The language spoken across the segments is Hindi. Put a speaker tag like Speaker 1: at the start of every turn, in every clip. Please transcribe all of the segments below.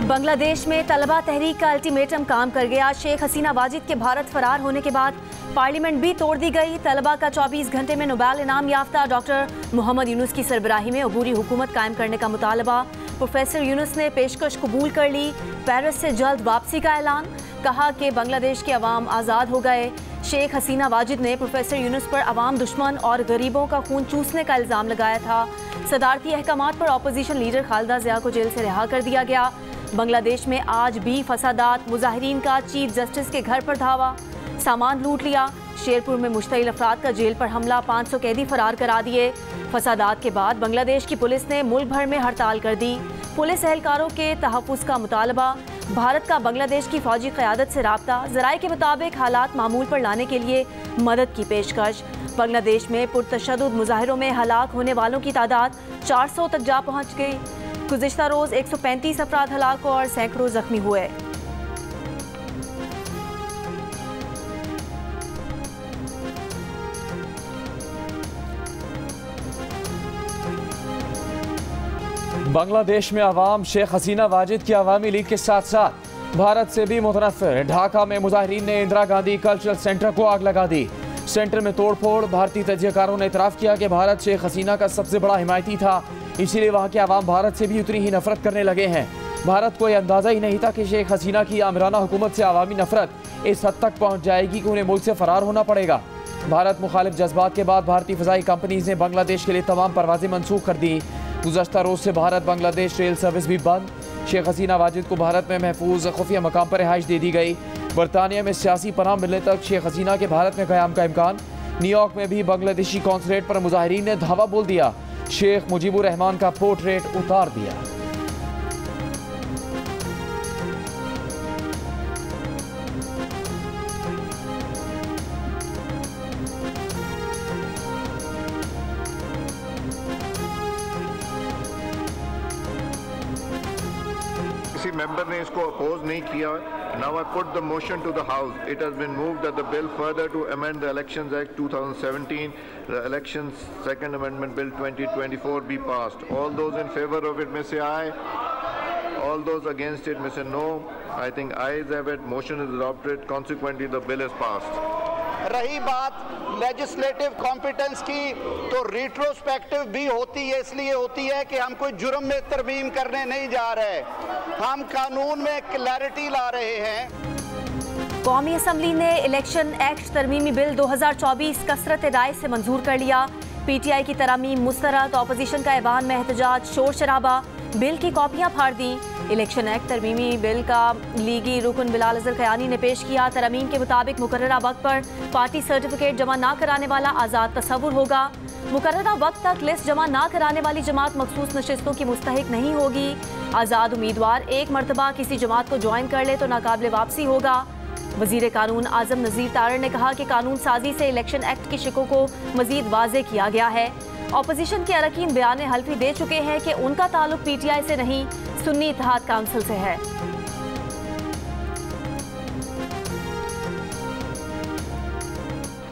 Speaker 1: बांग्लादेश में तलबा तहरीक का अल्टीमेटम काम कर गया। शेख हसीना वाजिद के भारत फरार होने के बाद पार्लियामेंट भी तोड़ दी गई। तलबा का 24 घंटे में नोबेल इनाम याफ्ता डॉक्टर मोहम्मद यूनुस की सरबराही में अबूरी हुकूमत कायम करने का मुतालबा। प्रोफेसर यूनुस ने पेशकश कबूल कर ली। पेरिस से जल्द वापसी का ऐलान, कहा कि बांग्लादेश के अवाम आज़ाद हो गए। शेख हसीना वाजिद ने प्रोफेसर यूनुस पर अवाम दुश्मन और गरीबों का खून चूसने का इल्ज़ाम लगाया था। सदारती अहकामात पर अपोजिशन लीडर खालिदा ज़िया को जेल से रिहा कर दिया गया। बांग्लादेश में आज भी फसादात, मुजाहिरीन का चीफ जस्टिस के घर पर धावा, सामान लूट लिया। शेरपुर में मुश्तइल अफराद का जेल पर हमला, 500 कैदी फरार करा दिए। फसादात के बाद बांग्लादेश की पुलिस ने मुल्क भर में हड़ताल कर दी। पुलिस एहलकारों के तहफ़्फ़ुज़ का मुतालबा। भारत का बांग्लादेश की फौजी क़यादत से राब्ता, ज़राए के मुताबिक हालात मामूल पर लाने के लिए मदद की पेशकश। बांग्लादेश में पुरतशद्दुद मुजाहिरों में हलाक होने वालों की तादाद 400 तक जा पहुँच गई। गुज़िश्ता रोज़ 135 अफराद हलाक और सैकड़ों जख्मी हुए।
Speaker 2: बांग्लादेश में अवाम शेख हसीना वाजिद की अवामी लीग के साथ साथ भारत से भी मुतनफ़िर। ढाका में मुजाहिरीन ने इंदिरा गांधी कल्चरल सेंटर को आग लगा दी। सेंटर में तोड़फोड़। भारतीय तजज़ियाकारों ने इतराफ़ किया कि भारत शेख हसीना का सबसे बड़ा हिमायती था, इसीलिए वहाँ के अवाम भारत से भी उतनी ही नफरत करने लगे हैं। भारत को यह अंदाज़ा ही नहीं था कि शेख हसीना की आमिराना हुकूमत से अवामी नफरत इस हद तक पहुँच जाएगी कि उन्हें मुल्क से फ़रार होना पड़ेगा। भारत मुखालिफ जज्बात के बाद भारतीय फ़ज़ाई कंपनीज़ ने बांग्लादेश के लिए तमाम परवाज़ें मनसूख कर दी। गुज़श्ता रोज़ से भारत बांग्लादेश रेल सर्विस भी बंद। शेख हसीना वाजिद को भारत में महफूज खुफिया मकाम पर रिहाइश दे दी गई। बरतानिया में सियासी पनाह मिलने तक शेख हसीना के भारत में क़याम का इम्कान। न्यूयॉर्क में भी बांग्लादेशी कॉन्सुलेट पर मुजाहिरीन ने धावा बोल दिया। शेख मुजीबुर रहमान का पोर्ट्रेट उतार दिया।
Speaker 3: किसी मेंबर ने इसको अपोज नहीं किया। Now I put the motion to the House. It has been moved that the bill further to amend the Elections Act 2017, the Elections Second Amendment Bill 2024 be passed. All those in favor of it may say aye. All those against it may say no. I think ayes have it. Motion is adopted. Consequently, the bill is passed.
Speaker 4: रही बात लेजिस्लेटिव कॉम्पिटेंस की, तो रिट्रोस्पेक्टिव भी होती है, इसलिए होती है कि हम कोई जुर्म में तरमीम करने नहीं जा रहे, हम कानून में क्लैरिटी ला रहे हैं।
Speaker 1: कौमी असम्बली ने इलेक्शन एक्ट तरमीमी बिल 2024 कसरत राय से मंजूर कर लिया। PTI की तरमीम मुस्तरद, ऑपोजिशन का ऐवान में एहतजाज, शोर शराबा, बिल की कॉपियां फाड़ दी। इलेक्शन एक्ट तरमीमी बिल का लीगी रुकन बिलाल अजहर खयानी ने पेश किया। तरमीम के मुताबिक मुकर्ररा वक्त पर पार्टी सर्टिफिकेट जमा ना कराने वाला आज़ाद तसव्वुर होगा। मुकर्ररा वक्त तक लिस्ट जमा ना कराने वाली जमात मखसूस नशिस्तों की मुस्तहिक नहीं होगी। आज़ाद उम्मीदवार एक मरतबा किसी जमात को ज्वाइन कर ले तो नाकाबिले वापसी होगा। वज़ीर कानून आज़म नज़ीर तारड़ ने कहा कि कानून साजी से इलेक्शन एक्ट की शिकों को मज़ीद वाज़े किया गया है। ऑपोजिशन के अरकान बयान हल्फी दे चुके हैं कि उनका ताल्लुक PTI से नहीं, सुन्नी इत्तेहाद काउंसिल से है।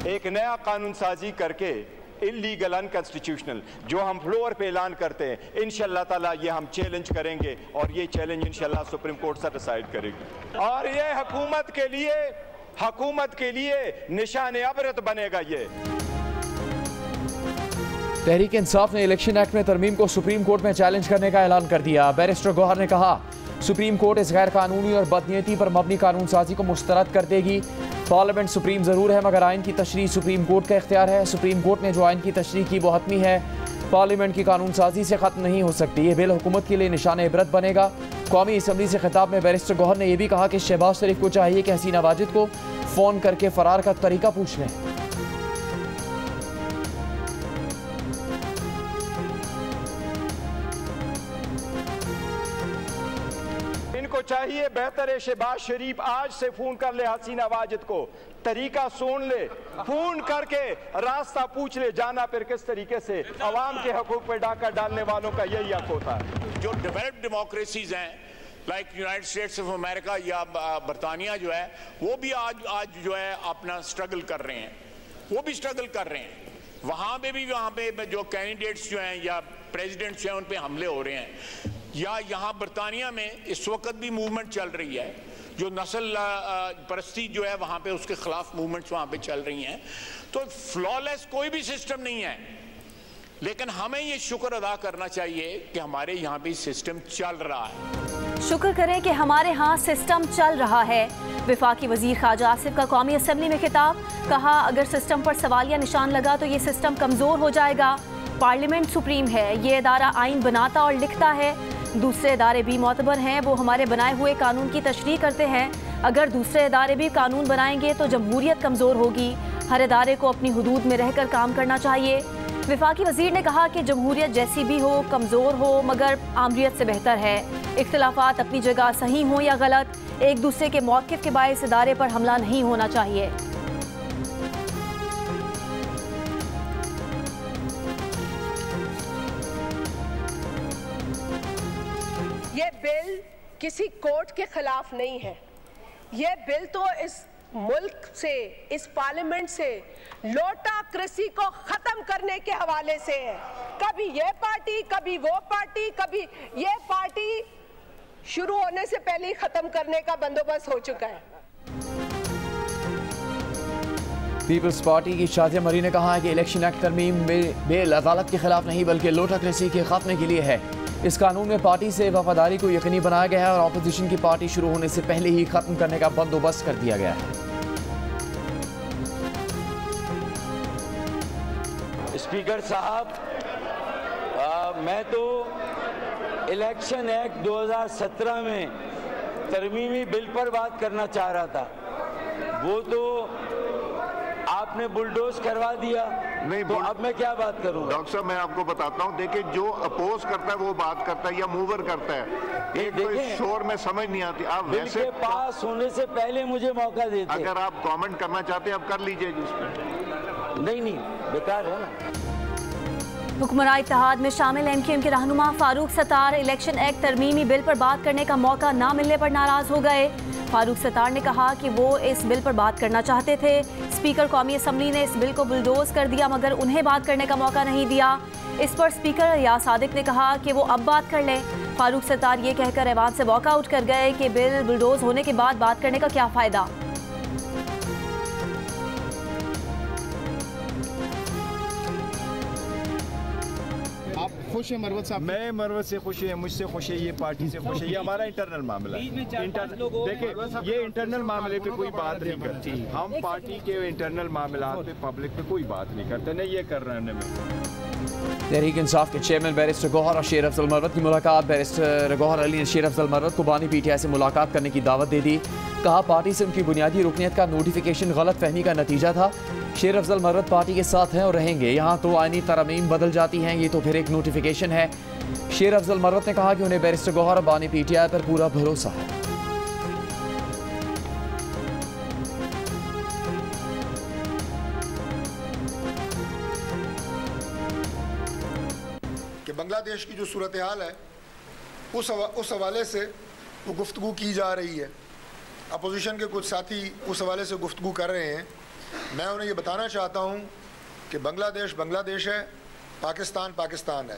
Speaker 5: एक नया कानून साजी करके इलीगल अनकॉन्स्टिट्यूशनल जो हम फ्लोर पे ऐलान करते हैं, इंशाअल्लाह ताला ये हम चैलेंज करेंगे और ये चैलेंज इंशाअल्लाह सुप्रीम कोर्ट से डिसाइड करेगी और ये हुकूमत के लिए निशान अबरत बनेगा। ये
Speaker 2: तहरीक इंसाफ ने इलेक्शन एक्ट में तरमीम को सुप्रीम कोर्ट में चैलेंज करने का ऐलान कर दिया। बैरिस्टर गौहर ने कहा, सुप्रीम कोर्ट इस गैर कानूनी और बदनीयती पर मबनी कानून साजी को मुस्तरद कर देगी। पार्लियामेंट सुप्रीम ज़रूर है, मगर आइन की तशरीह सुप्रीम कोर्ट का इख्तियार है। सुप्रीम कोर्ट ने जो आइन की तशरीह की वो हतमी है, पार्लियामेंट की कानून साजी से ख़त्म नहीं हो सकती। ये बिल हुकूमत के लिए निशान इबरत बनेगा। कौमी असम्बली से खिताब में बैरिस्टर गौहर ने यह भी कहा कि शहबाज शरीफ को चाहिए कि हसीना वाजिद को फ़ोन करके फ़रार का तरीका पूछ लें।
Speaker 5: इनको चाहिए बेहतर है शहबाज शरीफ आज से फोन कर ले हसीना वाजिद को, तरीका सुन ले, फोन करके रास्ता पूछ ले, जाना फिर किस तरीके से। अवाम के हकूक पे डाका डालने वालों का यही हक होता है।
Speaker 6: जो डेवलप्ड डेमोक्रेसीज हैं like United states of America या बरतानिया जो है, वो भी आज जो है अपना स्ट्रगल कर रहे हैं, वो भी स्ट्रगल कर रहे हैं। वहाँ पे जो कैंडिडेट्स जो हैं या प्रेसिडेंट्स जो हैं उन पे हमले हो रहे हैं। या यहाँ बरतानिया में इस वक्त भी मूवमेंट चल रही है, जो नस्ल परस्ती जो है वहाँ पे उसके खिलाफ मूवमेंट्स वहाँ पे चल रही हैं। तो फ्लॉलेस कोई भी सिस्टम नहीं है, लेकिन हमें ये शुक्र अदा करना चाहिए कि हमारे यहाँ भी सिस्टम चल रहा है।
Speaker 1: शुक्र करें कि हमारे यहाँ सिस्टम चल रहा है। वफाकी वजीर ख्वाजा आसिफ का कौमी असम्बली में खिताब, कहा अगर सिस्टम पर सवालिया निशान लगा तो ये सिस्टम कमज़ोर हो जाएगा। पार्लियामेंट सुप्रीम है, ये इदारा आइन बनाता और लिखता है, दूसरे इदारे भी मोतबर हैं, वो हमारे बनाए हुए कानून की तशरीह करते हैं। अगर दूसरे इदारे भी कानून बनाएंगे तो जमहूरियत कमज़ोर होगी। हर इदारे को अपनी हुदूद में रहकर काम करना चाहिए। वफाकी वजीर ने कहा कि जमहूरियत जैसी भी हो, कमज़ोर हो, मगर आमरीत से बेहतर है। इख्तिलाफात अपनी जगह सही हों या गलत, एक दूसरे के मौक़िफ़ के बायस इदारे पर हमला नहीं होना चाहिए।
Speaker 7: ये बिल किसी कोर्ट के खिलाफ नहीं है। ये बिल तो इस मुल्क से, इस पार्लियामेंट से लोटाक्रेसी को खत्म करने के हवाले से है। कभी ये पार्टी, कभी वो पार्टी, कभी ये पार्टी, शुरू होने से पहले ही खत्म करने का बंदोबस्त हो चुका है।
Speaker 2: पीपल्स पार्टी की शादिया मरी ने कहा है कि इलेक्शन एक्ट तरमीम बिल अदालत के खिलाफ नहीं बल्कि लोटाक्रेसी के खात्मे के लिए है। इस कानून में पार्टी से वफादारी को यकीनी बनाया गया है और अपोजिशन की पार्टी शुरू होने से पहले ही खत्म करने का बंदोबस्त कर दिया गया है।
Speaker 8: स्पीकर साहब, मैं तो इलेक्शन एक्ट 2017 में तरमीमी बिल पर बात करना चाह रहा था, वो तो आपने बुलडोज करवा दिया।
Speaker 3: नहीं
Speaker 8: तो अब मैं क्या बात करूं?
Speaker 3: डॉक्टर साहब, मैं आपको बताता हूं, देखिए जो अपोज करता है वो बात करता है या मूवर करता है, एक तो शोर में समझ नहीं आती। आप वैसे
Speaker 8: पास होने से पहले मुझे मौका देते।
Speaker 3: अगर आप कमेंट करना चाहते हैं आप कर लीजिए जिसमें।
Speaker 8: नहीं, बेकार है ना।
Speaker 1: हुक्मरान इत्तेहाद में शामिल MQM के रहनुमा फारूक सत्तार इलेक्शन एक्ट तरमीमी बिल पर बात करने का मौका ना मिलने पर नाराज हो गए। फारूक सत्तार ने कहा कि वो इस बिल पर बात करना चाहते थे। स्पीकर कौमी असम्बली ने इस बिल को बुलडोज कर दिया, मगर उन्हें बात करने का मौका नहीं दिया। इस पर स्पीकर रियाज सादिक ने कहा कि वो अब बात कर लें। फारूक सत्तार ये कहकर ऐवान से वॉकआउट कर गए कि बिल बुलडोज होने के बाद बात करने का क्या फ़ायदा।
Speaker 9: खुश है मरवत साहब?
Speaker 5: मैं मरवत से खुश है, मुझसे खुश है, ये पार्टी से खुश है। ये हमारा इंटरनल मामला है। देखिए, ये इंटरनल मामले पे कोई बात नहीं करती। हम पार्टी के इंटरनल मामला पे पब्लिक पे कोई बात नहीं करते, नहीं ये कर रहे हैं।
Speaker 2: तहरीक इंसाफ के चेयरमैन बैरिस्टर गौहर और शेर अफजल मरवत की मुलाकात। बैरिस्टर गौहर अली ने शेर अफजल मरवत को बानी PTI से मुलाकात करने की दावत दे दी। कहा पार्टी से उनकी बुनियादी रुकनियत का नोटिफिकेशन गलत फहमी का नतीजा था। शेर अफजल मरवत पार्टी के साथ हैं और रहेंगे। यहाँ तो आईनी तरमीम बदल जाती हैं, ये तो फिर एक नोटिफिकेशन है। शेर अफजल मरवत ने कहा कि उन्हें बैरिस्टर गौहर और बानी PTI पर पूरा भरोसा है।
Speaker 9: कि बांग्लादेश की जो सूरत हाल है उस हवाले से वो गुफ्तगू की जा रही है। अपोजिशन के कुछ साथी उस हवाले से गुफ्तगू कर रहे हैं। मैं उन्हें ये बताना चाहता हूँ कि बांग्लादेश बांग्लादेश है, पाकिस्तान पाकिस्तान है।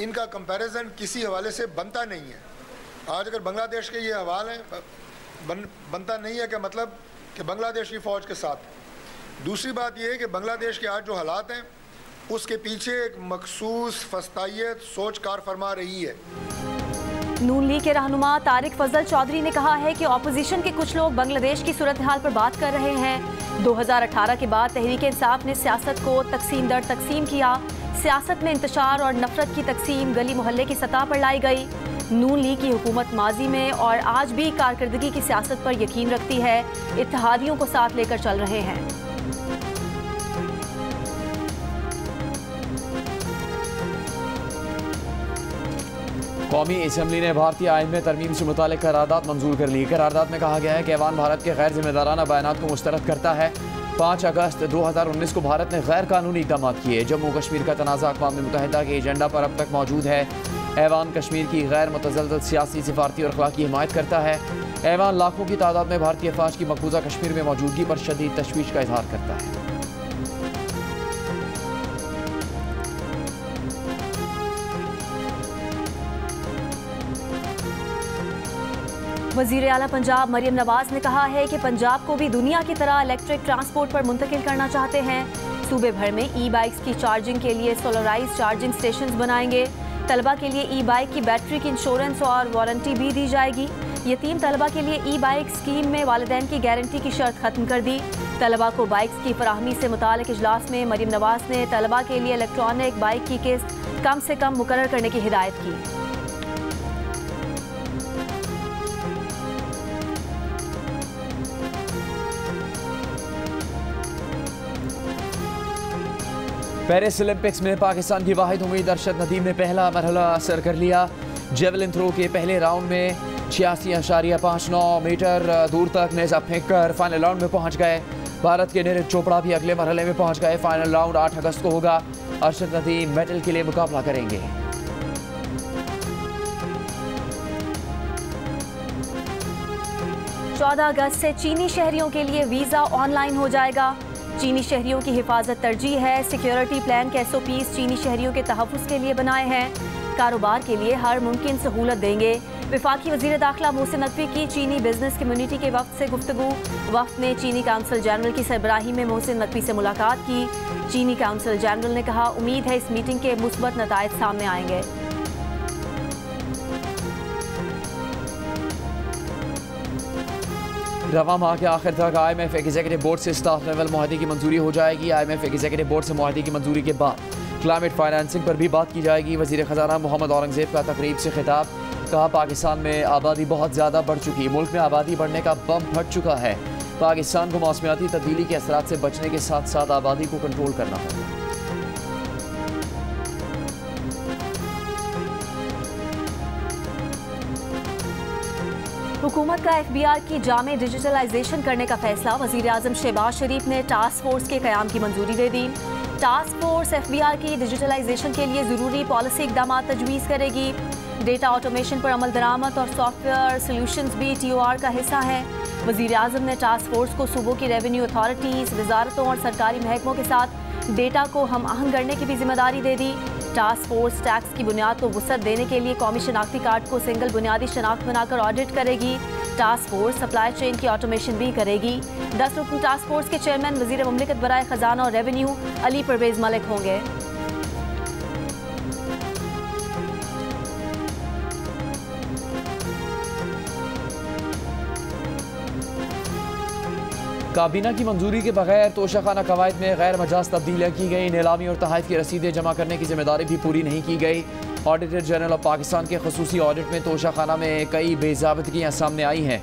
Speaker 9: इनका कंपैरिजन किसी हवाले से बनता नहीं है। आज अगर बांग्लादेश के ये हवाल हैं बनता नहीं है, क्या मतलब कि बांग्लादेश की फ़ौज के साथ। दूसरी बात यह है कि बांग्लादेश के आज जो हालात हैं उसके पीछे एक मखसूस फस्तायत सोच कार फरमा रही है।
Speaker 1: नून लीग के रहनुमा तारिक फजल चौधरी ने कहा है कि अपोजिशन के कुछ लोग बांग्लादेश की सूरत हाल पर बात कर रहे हैं। 2018 के बाद तहरीक इंसाफ ने सियासत को तकसीम दर तकसीम किया। सियासत में इंतशार और नफरत की तकसीम गली मोहल्ले की सतह पर लाई गई। नून लीग की हुकूमत माजी में और आज भी कारकर्दगी की सियासत पर यकीन रखती है। इत्तेहादियों को साथ लेकर चल रहे हैं।
Speaker 2: कौमी असम्बली ने भारतीय आइन में तरमीम से मुतालिक करारदाद मंजूर कर ली। करारदाद में कहा गया है कि ऐवान भारत के गैर जिम्मेदाराना बयानात को मुस्तरद करता है। 5 अगस्त 2019 को भारत ने गैर कानूनी इक़दाम किए। जम्मू कश्मीर का तनाज़ा अक़वाम मुत्तहिदा के एजेंडा पर अब तक मौजूद है। ऐवान कश्मीर की गैर मुतज़लज़ल सियासी, सिफारती और अखलाकी हिमायत करता है। ऐवान लाखों की तादाद में भारतीय फ़ौज की मकबूजा कश्मीर में मौजूदगी पर शदीद तशवीश का इजहार करता है।
Speaker 1: वज़ीर आला पंजाब मरियम नवाज ने कहा है कि पंजाब को भी दुनिया की तरह इलेक्ट्रिक ट्रांसपोर्ट पर मुंतकिल करना चाहते हैं। सूबे भर में ई बाइक्स की चार्जिंग के लिए सोलराइज चार्जिंग स्टेशन बनाएंगे। तलबा के लिए ई बाइक की बैटरी की इंश्योरेंस और वारंटी भी दी जाएगी। यतीम तलबा के लिए ई बाइक स्कीम में वालिदैन की गारंटी की शर्त खत्म कर दी। तलबा को बाइक्स की फराहमी से मुतालिक इजलास में मरियम नवाज ने तलबा के लिए इलेक्ट्रॉनिक बाइक की किस्त कम से कम मुकर्रर करने की हिदायत की।
Speaker 2: पेरिस ओलंपिक्स में पाकिस्तान की वाहिद उम्मीद अरशद नदीम ने पहला मरहला सर कर लिया। जेवलिन थ्रो के पहले राउंड में 86.59 मीटर दूर तक नेजा फेंक कर फाइनल राउंड में पहुंच गए। भारत के नीरज चोपड़ा भी अगले मरहले में पहुंच गए। फाइनल राउंड 8 अगस्त को होगा। अरशद नदीम मेडल के लिए मुकाबला करेंगे।
Speaker 1: चौदह अगस्त से चीनी शहरियों के लिए वीज़ा ऑनलाइन हो जाएगा। चीनी शहरियों की हिफाजत तरजीह है। सिक्योरिटी प्लान के SOPs चीनी शहरियों के तहफ़्फ़ुज़ के लिए बनाए हैं। कारोबार के लिए हर मुमकिन सहूलत देंगे। वफाकी वज़ीर दाखिला मोहसिन नकवी की चीनी बिजनेस कम्युनिटी के वफ़द से गुफ्तगू। वफ़द ने चीनी काउंसिल जनरल की सरबराही में मोहसिन नकवी से मुलाकात की। चीनी काउंसिल जनरल ने कहा, उम्मीद है इस मीटिंग के मुस्बत नताइज सामने आएंगे।
Speaker 2: रवा माह के आखिर तक IMF एग्जीक्यूटिव बोर्ड से स्टाफ लेवल मुआहदे की मंजूरी हो जाएगी। IMF एग्जीक्यूटिव बोर्ड से मुआहदे की मंजूरी के बाद क्लाइमेट फाइनेंसिंग पर भी बात की जाएगी। वज़ीर ख़जाना मोहम्मद औरंगज़ेब का तकरीब से खिताब। कहा, पाकिस्तान में आबादी बहुत ज़्यादा बढ़ चुकी। मुल्क में आबादी बढ़ने का बम फट चुका है। पाकिस्तान को मौसमियाती तब्दीली के असरात से बचने के साथ साथ आबादी को कंट्रोल करना होगा।
Speaker 1: हुकूमत का FBR की जामे डिजिटलाइजेशन करने का फैसला। वज़ीर आज़म शहबाज शरीफ ने टास्क फोर्स के क़याम की मंजूरी दे दी। टास्क फोर्स FBR की डिजिटलाइजेशन के लिए ज़रूरी पॉलिसी इक़दाम तजवीज़ करेगी। डेटा ऑटोमेशन पर अमल दरामद और सॉफ्टवेयर सोल्यूशंस भी TOR का हिस्सा है। वज़ीर आज़म ने टास्क फोर्स को सूबों की रेवेन्यू अथॉरिटीज़, वजारतों और सरकारी महकमों के साथ डेटा को हम आहंग करने की भी जिम्मेदारी दे दी। टास्क फोर्स टैक्स की बुनियाद को वुसअत देने के लिए कौमी शनाख्ती कार्ड को सिंगल बुनियादी शनाख्त बनाकर ऑडिट करेगी। टास्क फोर्स सप्लाई चेन की ऑटोमेशन भी करेगी। 10 रुकन टास्क फोर्स के चेयरमैन वज़ीर मुमलिकत बराए ख़जाना और रेवेन्यू अली परवेज़ मलिक होंगे।
Speaker 2: काबीना की मंजूरी के बगैर तोशाखाना कवायद में गैर मजाज तब्दीलियाँ की गई। नीलामी और तहफ़ की रसीदें जमा करने की जिम्मेदारी भी पूरी नहीं की गई। ऑडिटर जनरल ऑफ पाकिस्तान के खसूसी ऑडिट में तोशाखाना में कई बेज़ाबतगियाँ सामने आई हैं।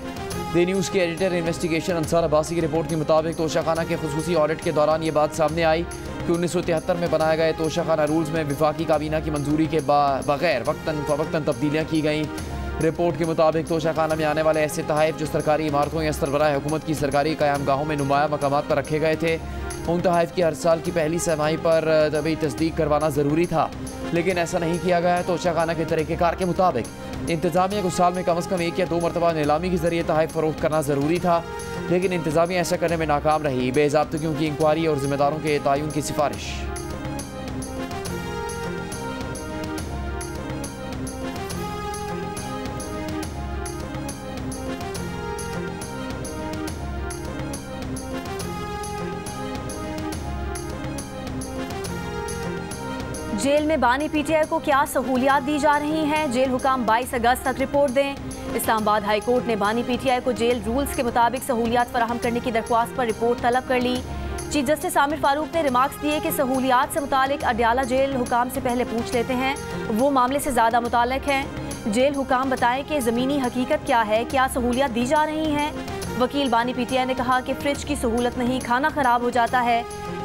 Speaker 2: द न्यूज़ के एडिटर इन्वेस्टिगेशन अंसार अब्बासी की रिपोर्ट के मुताबिक तोशाखाना के खसूसी ऑडिट के दौरान ये बात सामने आई कि 1973 में बनाए गए तोशाखाना रूल्स में वफाकी काबीना की मंजूरी के बगैर वक्तन तब्दीलियाँ की गई। रिपोर्ट के मुताबिक तोशाखाना में आने वाले ऐसे तहफ़ जो सरकारी इमारतों या सरबराह हुकूमत की सरकारी क़यामगाहों में नुमाया मकामात पर रखे गए थे, उन तहफ़ की हर साल की पहली सहमाही पर तभी तस्दीक करवाना ज़रूरी था, लेकिन ऐसा नहीं किया गया। तोशाखाना के तरीक़ेकार के मुताबिक इंतज़ामिया को साल में कम अज़ कम 1 या 2 मरतबा नीलामी के ज़रिए तहफ़ फ़रोख्त करना ज़रूरी था, लेकिन इंतज़ामिया ऐसा करने में नाकाम रही। बेज़ाब्तगियों की इंक्वायरी और ज़िम्मेदारों के तयन की सिफारिश।
Speaker 1: जेल में बानी PTI को क्या सहूलियात दी जा रही हैं? जेल हुकाम 22 अगस्त तक रिपोर्ट दें। इस्लामाबाद हाई कोर्ट ने बानी PTI को जेल रूल्स के मुताबिक सहूलियात फराहम करने की दरख्वास्त पर रिपोर्ट तलब कर ली। चीफ जस्टिस आमिर फारूक ने रिमार्क्स दिए कि सहूलियात से मुतालिक अडयाला जेल हुकाम से पहले पूछ लेते हैं, वो मामले से ज़्यादा मुताल्लिक हैं। जेल हुकाम बताएं कि ज़मीनी हकीकत क्या है, क्या सहूलियात दी जा रही हैं। वकील बानी PTI ने कहा कि फ्रिज की सहूलत नहीं, खाना ख़राब हो जाता है।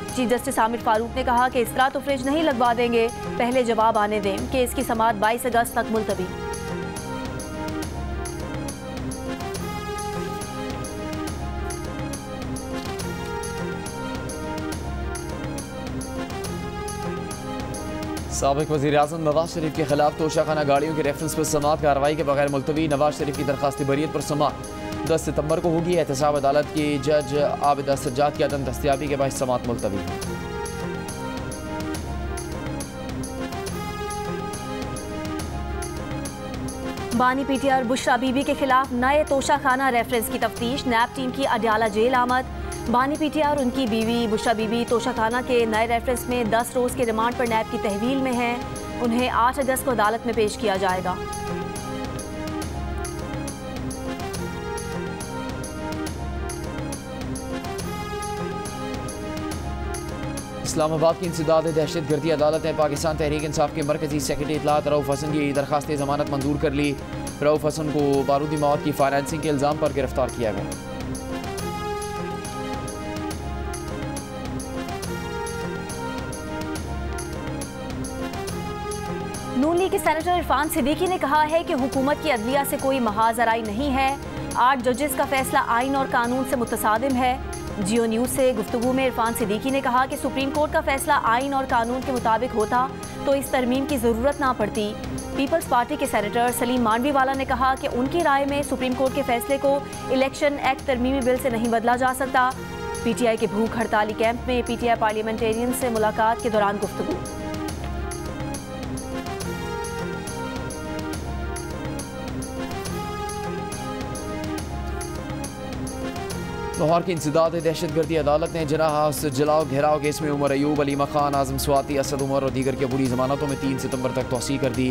Speaker 1: चीफ जस्टिस आमिर फारूक ने कहा कि इस तरह तो फ्रिज नहीं लगवा देंगे, पहले जवाब आने दें। केस की समाअत 22 अगस्त तक मुलतवी।
Speaker 2: साबिक वज़ीर आज़म नवाज शरीफ के खिलाफ तोशाखाना गाड़ियों के रेफरेंस पर समाअत कार्रवाई के बगैर मुलतवी। नवाज शरीफ की दरख्वास्त बरीयत पर समाअत 10 सितंबर को होगी। एहतसाब अदालत की जज आबिदा सज्जाद की अदम दस्तयाबी के बाद समाअत मुलतवी है।
Speaker 1: बानी पीटीआर बुशरा बीबी के खिलाफ नए तोशाखाना रेफरेंस की तफ्तीश। नैब टीम की अडयाला जेल आमद। बानी पीटीआर और उनकी बीवी बुशरा बीबी तोशाखाना के नए रेफरेंस में 10 रोज़ के रिमांड पर नैब की तहवील में हैं। उन्हें 8 अगस्त को अदालत में पेश किया जाएगा।
Speaker 2: इस्लामाबाद की इंसदाद दहशतगर्दी अदालत ने पाकिस्तान तहरीक इंसाफ के मरकजी सेक्रेटरी इतलात रऊफ हसन की दरखास्त जमानत मंजूर कर ली। रऊफ हसन को बारूदी मौत की फाइनेंसिंग के इल्ज़ाम पर गिरफ्तार किया गया।
Speaker 1: नून लीग के सेनेटर इरफान सिद्दीकी ने कहा है कि हुकूमत की अदलिया से कोई महाजराई नहीं है। 8 जजेस का फैसला आइन और कानून से मुतसादिम है। जियो न्यूज़ से गुफ्तगू में इरफान सिद्दीकी ने कहा कि सुप्रीम कोर्ट का फैसला आइन और कानून के मुताबिक होता तो इस तरमीम की ज़रूरत ना पड़ती। पीपल्स पार्टी के सेनेटर सलीम मांडवीवाला ने कहा कि उनकी राय में सुप्रीम कोर्ट के फैसले को इलेक्शन एक्ट तरमीमी बिल से नहीं बदला जा सकता। पीटीआई के भूख हड़ताली कैंप में पीटीआई पार्लियामेंटेरियन से मुलाकात के दौरान गुफ्तगू।
Speaker 2: लाहौर की इंसदाद दहशतगर्दी अदालत ने जना हाउस जलाओ घेराव केस में उमर अयूब, अलीमा खान, आजम स्वाति, असद उमर और दीगर की अबूरी जमानतों में 3 सितंबर तक तौसीह कर दी।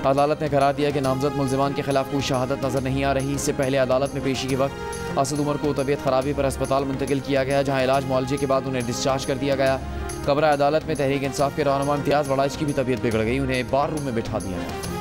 Speaker 2: अदालत ने करार दिया कि नामजद मुल्जिमान के खिलाफ कोई शहादत नजर नहीं आ रही। इससे पहले अदालत में पेशी के वक्त असद उमर को तबीयत खराबी पर अस्पताल मुंतकिल किया गया, जहाँ इलाज मुआलजे के बाद उन्हें डिस्चार्ज कर दिया गया। कब्र अदालत में तहरीक इंसाफ के रहनुमा इम्तियाज़ वड़ाइच की भी तबीयत बिगड़ गई, उन्हें बार रूम में बिठा दिया गया।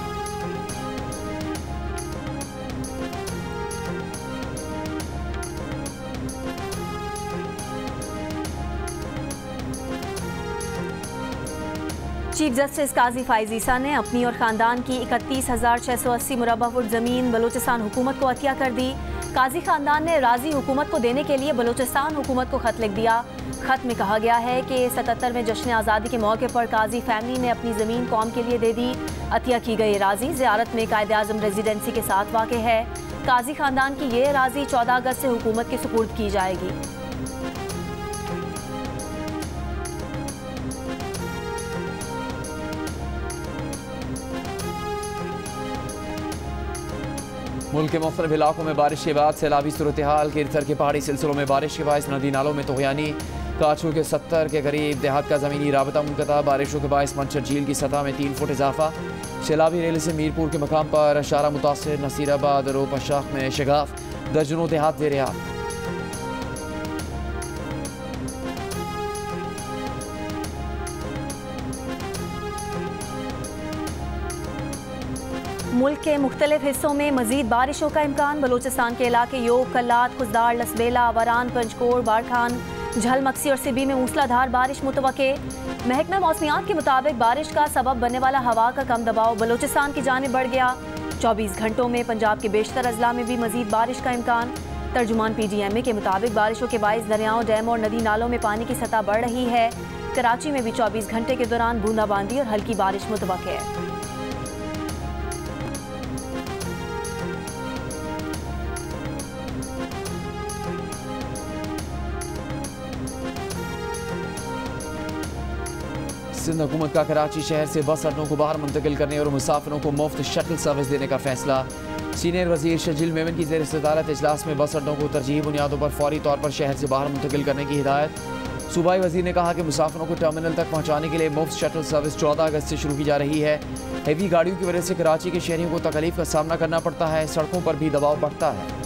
Speaker 1: चीफ जस्टिस काजी फाइज ईसा ने अपनी और ख़ानदान की 31,680 मुरबा फुट ज़मीन बलूचिस्तान हुकूमत को अतिया कर दी। काजी ख़ानदान ने राजी हुकूमत को देने के लिए बलूचिस्तान हुकूमत को ख़त लिख दिया। ख़त में कहा गया है कि 77 में जश्न आज़ादी के मौके पर काजी फैमिली ने अपनी ज़मीन कौम के लिए दे दी। अतिया की गई राजी ज़ियारत में कायदे आज़म रेजिडेंसी के साथ वाक़ है। काजी ख़ानदान की ये राजी 14 अगस्त से हुकूमत के सुपुर्द की जाएगी।
Speaker 2: मुल्क के मुख्तलिफ इलाकों में बारिश के बाद सैलाबी सूरत हाल। किरथर के पहाड़ी सिलसिलों में बारिश के बायस नदी नालों में तोगयानी। काचू के 70 के करीब देहात का ज़मीनी राबता मुनक़ता। बारिशों के बायस मंचर झील की सतह में 3 फुट इजाफा। सैलाबी रेल से मीरपुर के मकाम पर शारा मुतासिर। नसीराबाद रोपा शाख में शगाफ। दर्जनों देहात वेरियात।
Speaker 1: मुल्क के मुख्तलिफ हिस्सों में मजीद बारिशों का इम्कान। बलूचिस्तान के इलाके योग, कल्लात, खुजदार, लसबेला, वरान, पंजकोर, बारखान, झल मक्सी और सिबी में मूसलाधार बारिश मुतवक्के। महकमा मौसमियात के मुताबिक बारिश का सबब बनने वाला हवा का कम दबाव बलूचिस्तान की जानिब बढ़ गया। 24 घंटों में पंजाब के बेशतर अजला में भी मजीद बारिश का इम्कान। तर्जुमान PGMA के मुताबिक बारिशों के बायस दरियाओं, डैम और नदी नालों में पानी की सतह बढ़ रही है। कराची में भी 24 घंटे के दौरान बूंदाबांदी और हल्की बारिश मुतवक्के है।
Speaker 2: सिंध हुकूमत का कराची शहर से बस अड्डों को बाहर मुंतकिल करने और मुसाफिरों को मुफ्त शटल सर्विस देने का फैसला। सीनियर वजीर शजील मेमन की ज़ेर सदारत इजलास में बस अड्डों को तरजीही बुनियादों पर फौरी तौर पर शहर से बाहर मुंतकिल करने की हिदायत। सूबाई वजीर ने कहा कि मुसाफिरों को टर्मिनल तक पहुँचाने के लिए मुफ्त शटल सर्विस 14 अगस्त से शुरू की जा रही है। हैवी गाड़ियों की वजह से कराची के शहरियों को तकलीफ का सामना करना पड़ता है। सड़कों पर भी दबाव बढ़ता है।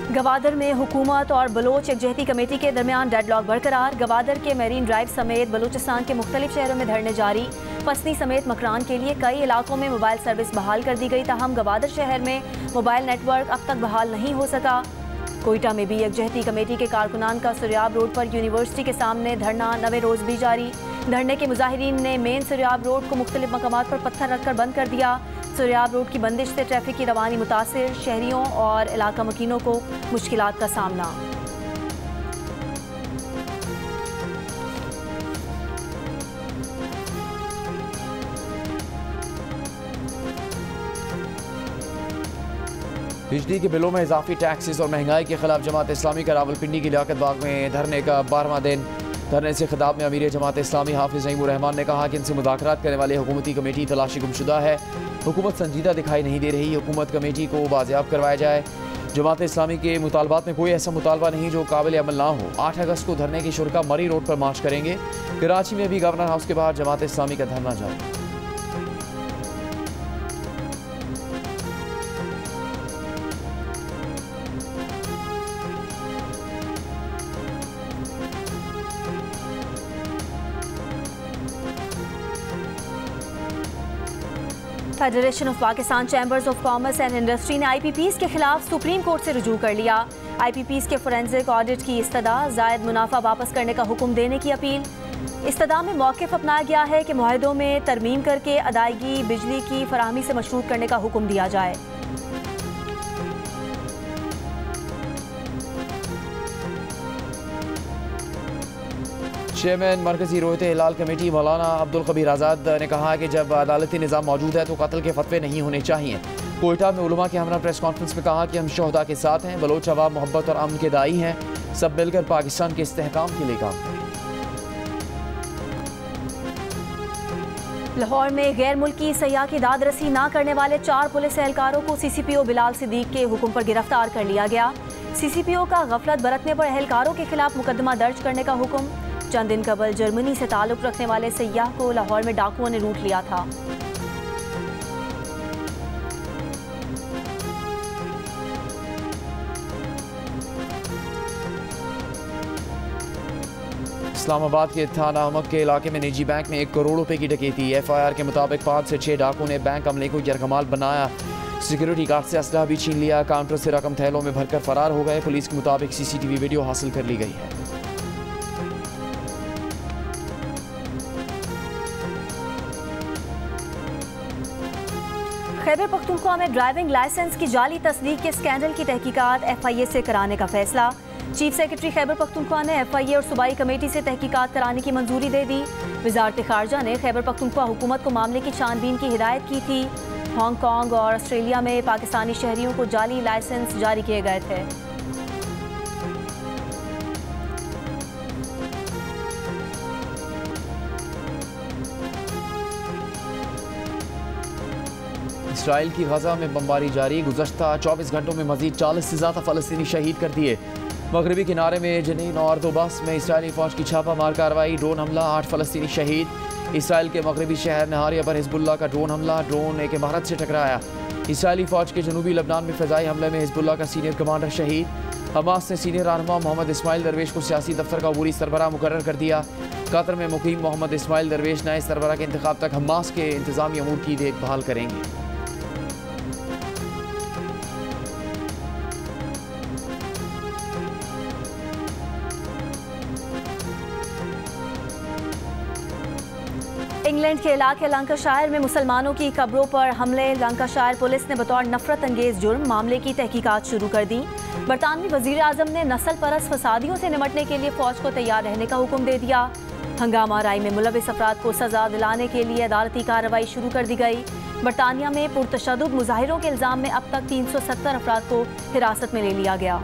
Speaker 1: गवादर में हुकूमत और बलोच यकजहती कमेटी के दरमियान डेडलॉक बरकरार। गवादर के मेरीन ड्राइव समेत बलूचिस्तान के मुख्तलिफ शहरों में धरने जारी। पसनी समेत मकरान के लिए कई इलाकों में मोबाइल सर्विस बहाल कर दी गई, ताहम गवादर शहर में मोबाइल नेटवर्क अब तक बहाल नहीं हो सका। कोयटा में भी यकजहती कमेटी के कारकुनान का सुरयाब रोड पर यूनिवर्सिटी के सामने धरना 9वें रोज़ भी जारी। धरने के मुजाहिरीन ने मेन सुरयाब रोड को मुख्तलिफ मकामात पर पत्थर रखकर बंद कर दिया। सुरयाब रोड की बंदिश से ट्रैफिक की रवानी मुतासिर, शहरियों और इलाका मकीनों को मुश्किलात का सामना।
Speaker 2: बिजली के बिलों में इजाफी टैक्सेस और महंगाई के खिलाफ जमात इस्लामी का रावलपिंडी की लियाकत बाग में धरने का 12वां दिन। धरने से खिताब में अमीर जमात इस्लामी हाफिज नईमुर रहमान ने कहा कि इनसे मुज़ाकरात करने वाली हुकूमती कमेटी तलाशी गुमशुदा है। हुकूमत संजीदा दिखाई नहीं दे रही। हुकूमत कमेटी को बाजियाब करवाया जाए। जमात इस्लामी के मुतालबात में कोई ऐसा मुतालबा नहीं जो काबिल अमल ना हो। 8 अगस्त को धरने की शुरा मरी रोड पर मार्च करेंगे। कराची में भी गवर्नर हाउस के बाहर जमात इस्लामी का धरना जारी।
Speaker 1: Federation of Pakistan chambers of commerce and industry ने IPPs के खिलाफ सुप्रीम कोर्ट से रुजू कर लिया। IPPs के फोरेंसिक ऑडिट की इस्तदा, जायद मुनाफा वापस करने का हुक्म देने की अपील। इस्तदा में मौक़िफ़ अपनाया गया है कि मुआहदों में तरमीम करके अदायगी बिजली की फराहमी से मशरूत करने का हुक्म दिया जाए।
Speaker 2: चेयरमैन मरकजी रोयत हिलाल कमेटी मौलाना अब्दुल कबीर आज़ाद ने कहा कि जब अदालती निज़ाम मौजूद है तो कत्ल के फतवे नहीं होने चाहिए। कोयटा में उलमा के हमरा प्रेस कॉन्फ्रेंस में कहा कि हम शोहदा के साथ हैं। बलोच अवाम मोहब्बत और अमन के दाई हैं। सब मिलकर पाकिस्तान के इस्तेहकाम के लिए काम करें।
Speaker 1: लाहौर में गैर मुल्की सयाह की दाद रसी न करने वाले 4 पुलिस एहलकारों को CCPO बिलाल सिद्दीक के हुक्म पर गिरफ्तार कर लिया गया। CCPO का गफलत बरतने पर एहलकारों के खिलाफ मुकदमा दर्ज करने का हुक्म। चंद दिन कबल जर्मनी से ताल्लुक रखने वाले सयाह को लाहौर में डाकुओं ने लूट लिया था।
Speaker 2: इस्लामाबाद के थाना अहमद के इलाके में निजी बैंक में 1 करोड़ रुपए की डकैती। FIR के मुताबिक 5 से 6 डाकुओं ने बैंक अमले को यरगमाल बनाया। सिक्योरिटी गार्ड से असलहा भी छीन लिया। काउंटर से रकम थैलों में भरकर फरार हो गए। पुलिस के मुताबिक CCTV वीडियो हासिल कर ली गई है।
Speaker 1: खैबर पख्तूनख्वा में ड्राइविंग लाइसेंस की जाली तस्दीक के स्कैंडल की तहकीकात FIA से कराने का फैसला। चीफ सेक्रेटरी खैबर पख्तूनख्वा ने FIA और सूबाई कमेटी से तहकीकात कराने की मंजूरी दे दी। वजारत खारजा ने खैबर पख्तूनख्वा हुकूमत को मामले की छानबीन की हिदायत की थी। हांगकांग और ऑस्ट्रेलिया में पाकिस्तानी शहरियों को जाली लाइसेंस जारी किए गए थे।
Speaker 2: इसराइल की गजा में बमबारी जारी। गुज़श्ता 24 घंटों में मजीद 40 से ज़्यादा फ़लस्तीनी शहीद कर दिए। मगरबी किनारे में जनीन और 2 बस में इसराइली फ़ौज की छापा मार कार्रवाई। ड्रोन हमला, 8 फ़लस्तीनी शहीद। इसराइल के मगरबी शहर नहारिया पर हिजबुल्लाह का ड्रोन हमला। ड्रोन एक इमारत से टकराया। इसराइली फ़ौज के जनूबी लबनान में फ़िज़ाई हमले में हिजबुल्लाह का सीनियर कमांडर शहीद। हमास ने सीनियर रहनुमा मोहम्मद इस्माइल दरवेश को सियासी दफ्तर का अबूरी सरबराह मुकर्रर कर दिया। कतर में मुकीम मोहम्मद इस्माइल दरवेश नए सरबराह के इंतखाब तक हमास के इंतज़ामी अमूर की देखभाल करेंगे।
Speaker 1: इंग्लैंड के इलाके लंकाशायर में मुसलमानों की कब्रों पर हमले। लंकाशायर पुलिस ने बतौर नफरत अंगेज जुर्म मामले की तहकीकात शुरू कर दी। बरतानवी वजीर आजम ने नस्ल परस्त फसादियों से निमटने के लिए फौज को तैयार रहने का हुक्म दे दिया। हंगामा राय में मुलविस अफराद को सजा दिलाने के लिए अदालती कार्रवाई शुरू कर दी गई। बरतानिया में पुरतशद्दुद मुजाहिरों के इल्जाम में अब तक 370 अफराद को हिरासत में ले लिया गया।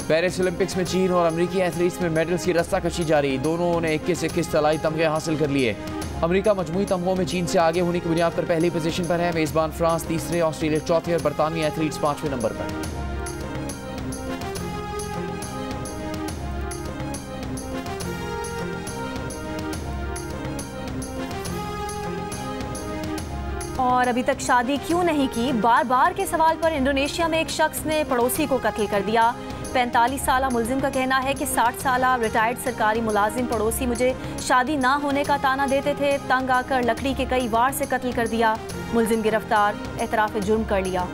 Speaker 2: पेरिस ओलंपिक्स में चीन और अमेरिकी एथलीट्स में मेडल्स की रस्साकशी जारी। दोनों ने 21 तलाई तमगे हासिल कर लिए। अमेरिका मजमूई तमगों में चीन से आगे होने की बुनियाद पर पहली पोजीशन पर है। मेजबान फ्रांस तीसरे, ऑस्ट्रेलिया चौथे और बरतानवी एथलीट्स 5वें नंबर पर है।
Speaker 1: और अभी तक शादी क्यों नहीं की, बार बार के सवाल पर इंडोनेशिया में एक शख्स ने पड़ोसी को कत्ल कर दिया। 45 साला मुलजिम का कहना है कि 60 साला रिटायर्ड सरकारी मुलाजिम पड़ोसी मुझे शादी ना होने का ताना देते थे। तंग आकर लकड़ी के कई वार से कत्ल कर दिया। मुलजिम गिरफ्तार, एतराफ़ जुर्म कर लिया।